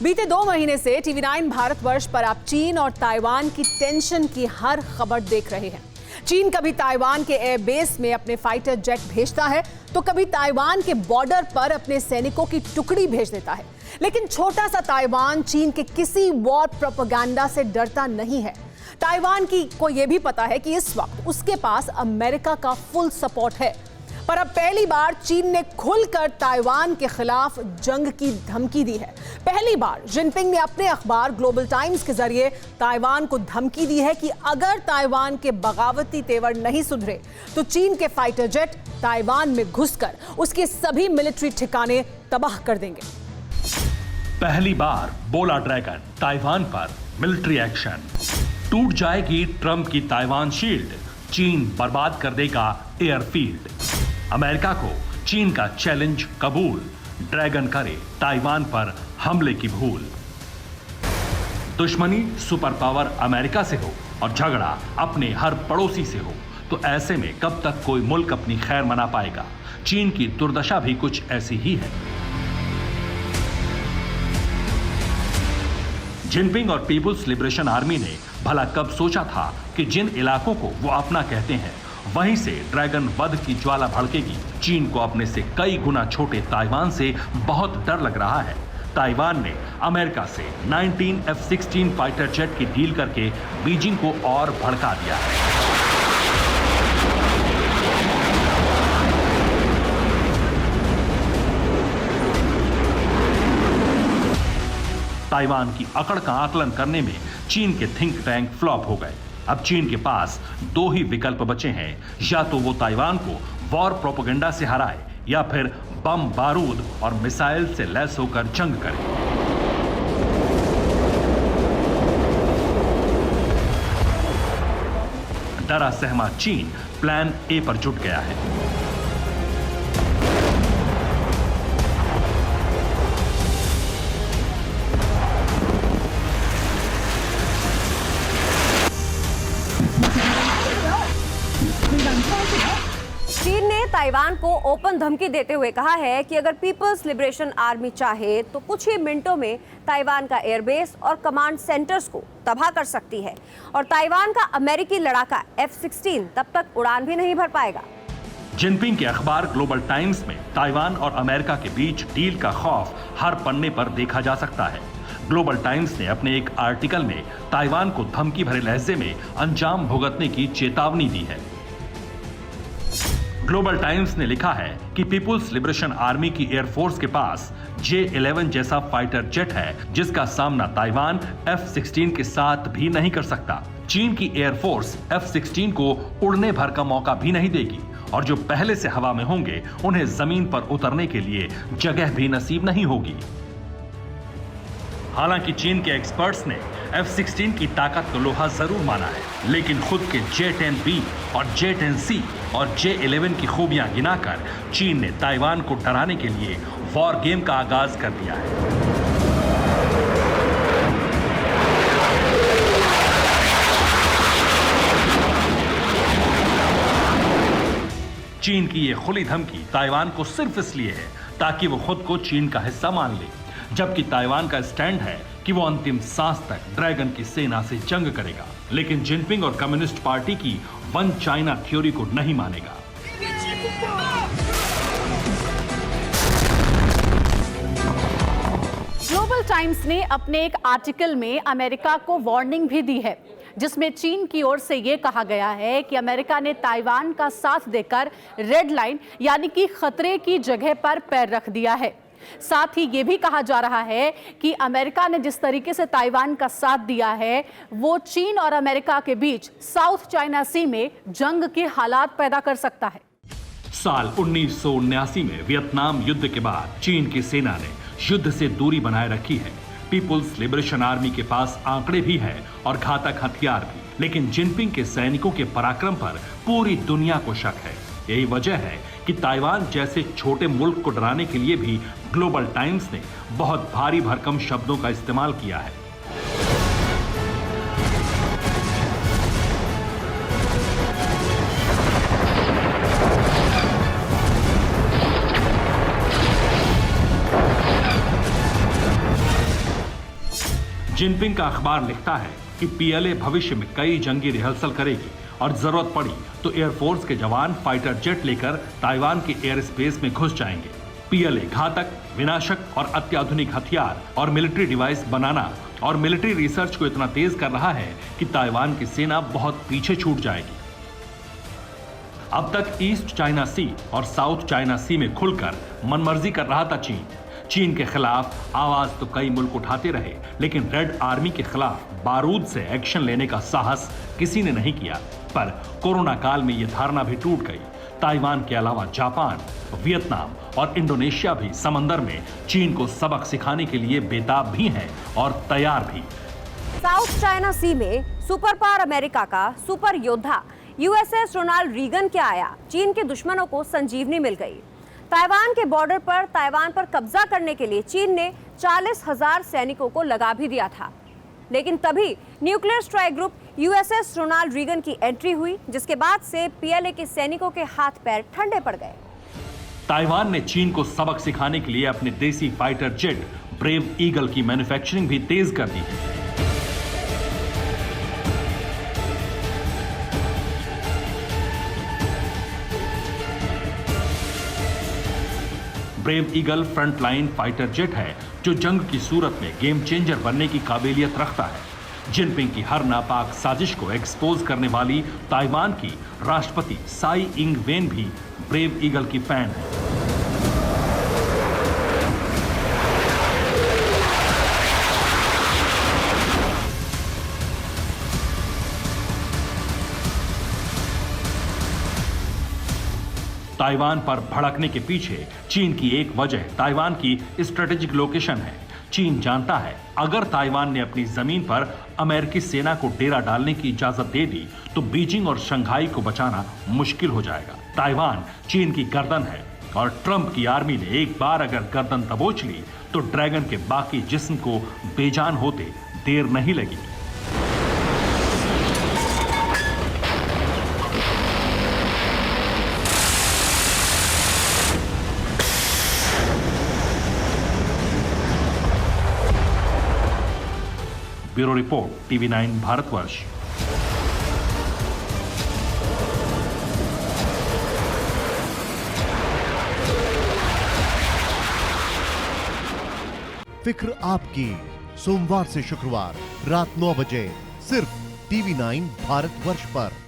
बीते 2 महीने से टीवी9 भारतवर्ष पर आप चीन और ताइवान की टेंशन की हर खबर देख रहे हैं। चीन कभी ताइवान के एयरबेस में अपने फाइटर जेट भेजता है तो कभी ताइवान के बॉर्डर पर अपने सैनिकों की टुकड़ी भेज देता है। लेकिन छोटा सा ताइवान चीन के किसी वॉर प्रोपेगेंडा से डरता नहीं है। ताइवान को यह भी पता है कि इस वक्त उसके पास अमेरिका का फुल सपोर्ट है। पर अब पहली बार चीन ने खुलकर ताइवान के खिलाफ जंग की धमकी दी है। पहली बार जिनपिंग ने अपने अखबार ग्लोबल टाइम्स के जरिए ताइवान को धमकी दी है कि अगर ताइवान के बगावती तेवर नहीं सुधरे तो चीन के फाइटर जेट ताइवान में घुसकर उसके सभी मिलिट्री ठिकाने तबाह कर देंगे। पहली बार बोला ड्रैगन, ताइवान पर मिलिट्री एक्शन। टूट जाएगी ट्रंप की ताइवान शील्ड, चीन बर्बाद कर देगा एयरफील्ड। अमेरिका को चीन का चैलेंज कबूल, ड्रैगन करे ताइवान पर हमले की भूल। दुश्मनी सुपर पावर अमेरिका से हो और झगड़ा अपने हर पड़ोसी से हो तो ऐसे में कब तक कोई मुल्क अपनी खैर मना पाएगा। चीन की दुर्दशा भी कुछ ऐसी ही है। जिनपिंग और पीपुल्स लिबरेशन आर्मी ने भला कब सोचा था कि जिन इलाकों को वो अपना कहते हैं वहीं से ड्रैगन वध की ज्वाला भड़केगी। चीन को अपने से कई गुना छोटे ताइवान से बहुत डर लग रहा है। ताइवान ने अमेरिका से 19 F-16 फाइटर जेट की डील करके बीजिंग को और भड़का दिया है। ताइवान की अकड़ का आकलन करने में चीन के थिंक टैंक फ्लॉप हो गए। अब चीन के पास 2 ही विकल्प बचे हैं, या तो वो ताइवान को वॉर प्रोपेगेंडा से हराए या फिर बम बारूद और मिसाइल से लैस होकर जंग करे। डरा सहमा चीन प्लान ए पर जुट गया है। चीन ने ताइवान को ओपन धमकी देते हुए कहा है कि अगर पीपल्स लिबरेशन आर्मी चाहे तो कुछ ही मिनटों में ताइवान का एयरबेस और कमांड सेंटर्स को तबाह कर सकती है और ताइवान का अमेरिकी लड़ाका F-16 तब तक उड़ान भी नहीं भर पाएगा। जिनपिंग के अखबार ग्लोबल टाइम्स में ताइवान और अमेरिका के बीच डील का खौफ हर पन्ने पर देखा जा सकता है। ग्लोबल टाइम्स ने अपने एक आर्टिकल में ताइवान को धमकी भरे लहजे में अंजाम भुगतने की चेतावनी दी है। ग्लोबल टाइम्स ने लिखा है कि पीपुल्स लिबरेशन आर्मी की एयरफोर्स के पास J-11 जैसा फाइटर जेट है जिसका सामना ताइवान F-16 के साथ भी नहीं कर सकता। चीन की एयरफोर्स F-16 को उड़ने भर का मौका भी नहीं देगी और जो पहले से हवा में होंगे उन्हें जमीन पर उतरने के लिए जगह भी नसीब नहीं होगी। हालांकि चीन के एक्सपर्ट्स ने F-16 की ताकत को लोहा जरूर माना है, लेकिन खुद के J-10B और J-10C और J-11 की खूबियां गिनाकर चीन ने ताइवान को डराने के लिए वॉर गेम का आगाज कर दिया है। चीन की ये खुली धमकी ताइवान को सिर्फ इसलिए है ताकि वो खुद को चीन का हिस्सा मान ले, जबकि ताइवान का स्टैंड है कि वो अंतिम सांस तक ड्रैगन की सेना से जंग करेगा। लेकिन जिनपिंग और कम्युनिस्ट पार्टी की वन चाइना थ्योरी को नहीं मानेगा। ग्लोबल टाइम्स ने अपने एक आर्टिकल में अमेरिका को वार्निंग भी दी है, जिसमें चीन की ओर से यह कहा गया है कि अमेरिका ने ताइवान का साथ देकर रेड लाइन यानी कि खतरे की जगह पर पैर रख दिया है। साथ ही ये भी कहा जा रहा है कि अमेरिका ने जिस तरीके से ताइवान का साथ दिया है वो चीन और अमेरिका के बीच साउथ चाइना सी में जंग के हालात पैदा कर सकता है। साल 1979 में वियतनाम युद्ध के बाद चीन की सेना ने युद्ध से दूरी बनाए रखी है। पीपुल्स लिबरेशन आर्मी के पास आंकड़े भी हैं और घातक हथियार भी, लेकिन जिनपिंग के सैनिकों के पराक्रम पर पूरी दुनिया को शक है। यही वजह है कि ताइवान जैसे छोटे मुल्क को डराने के लिए भी ग्लोबल टाइम्स ने बहुत भारी भरकम शब्दों का इस्तेमाल किया है। जिनपिंग का अखबार लिखता है कि पीएलए भविष्य में कई जंगी रिहर्सल करेगी और जरूरत पड़ी तो एयरफोर्स के जवान फाइटर जेट लेकर ताइवान के एयर स्पेस में घुस जाएंगे। पीएलए घातक, विनाशक और अत्याधुनिक हथियार और मिलिट्री डिवाइस बनाना और मिलिट्री रिसर्च को इतना तेज कर रहा है कि ताइवान की सेना बहुत पीछे छूट जाएगी। अब तक ईस्ट चाइना सी और साउथ चाइना सी में खुलकर मनमर्जी कर रहा था चीन के खिलाफ आवाज तो कई मुल्क उठाते रहे, लेकिन रेड आर्मी के खिलाफ बारूद से एक्शन लेने का साहस किसी ने नहीं किया। पर कोरोना काल में यह धारणा भी टूट गई। ताइवान के अलावा जापान, वियतनाम और इंडोनेशिया भी समंदर में चीन को सबक सिखाने के लिए बेताब भी हैं और तैयार भी। साउथ चाइना सी में सुपर पावर अमेरिका का सुपर योद्धा यूएसएस रोनाल्ड रीगन क्या आया, चीन के दुश्मनों को संजीवनी मिल गई। ताइवान के बॉर्डर पर ताइवान पर कब्जा करने के लिए चीन ने 40,000 सैनिकों को लगा भी दिया था, लेकिन तभी nuclear strike group USS Ronald Reagan की एंट्री हुई, जिसके बाद से पीएलए के सैनिकों के हाथ पैर ठंडे पड़ गए। ताइवान ने चीन को सबक सिखाने के लिए अपने देसी फाइटर जेट ब्रेव ईगल की मैन्युफैक्चरिंग भी तेज कर दी है। Brave eagle frontline fighter jet है जो जंग की सूरत में गेम चेंजर बनने की काबिलियत रखता है। जिनपिंग की हर नापाक साजिश को एक्सपोज करने वाली ताइवान की राष्ट्रपति साई इंग वेन भी ब्रेव ईगल की फैन है। ताइवान पर भड़कने के पीछे चीन की एक वजह ताइवान की स्ट्रेटेजिक लोकेशन है। चीन जानता है अगर ताइवान ने अपनी जमीन पर अमेरिकी सेना को डेरा डालने की इजाजत दे दी तो बीजिंग और शंघाई को बचाना मुश्किल हो जाएगा। ताइवान चीन की गर्दन है और ट्रंप की आर्मी ने एक बार अगर गर्दन दबोच ली तो ड्रैगन के बाकी जिस्म को बेजान होते देर नहीं लगी। Bureau report, TV9 Bharatvarsh. फिक्र आपकी, सोमवार से शुक्रवार रात 9 बजे सिर्फ TV9 भारतवर्ष पर।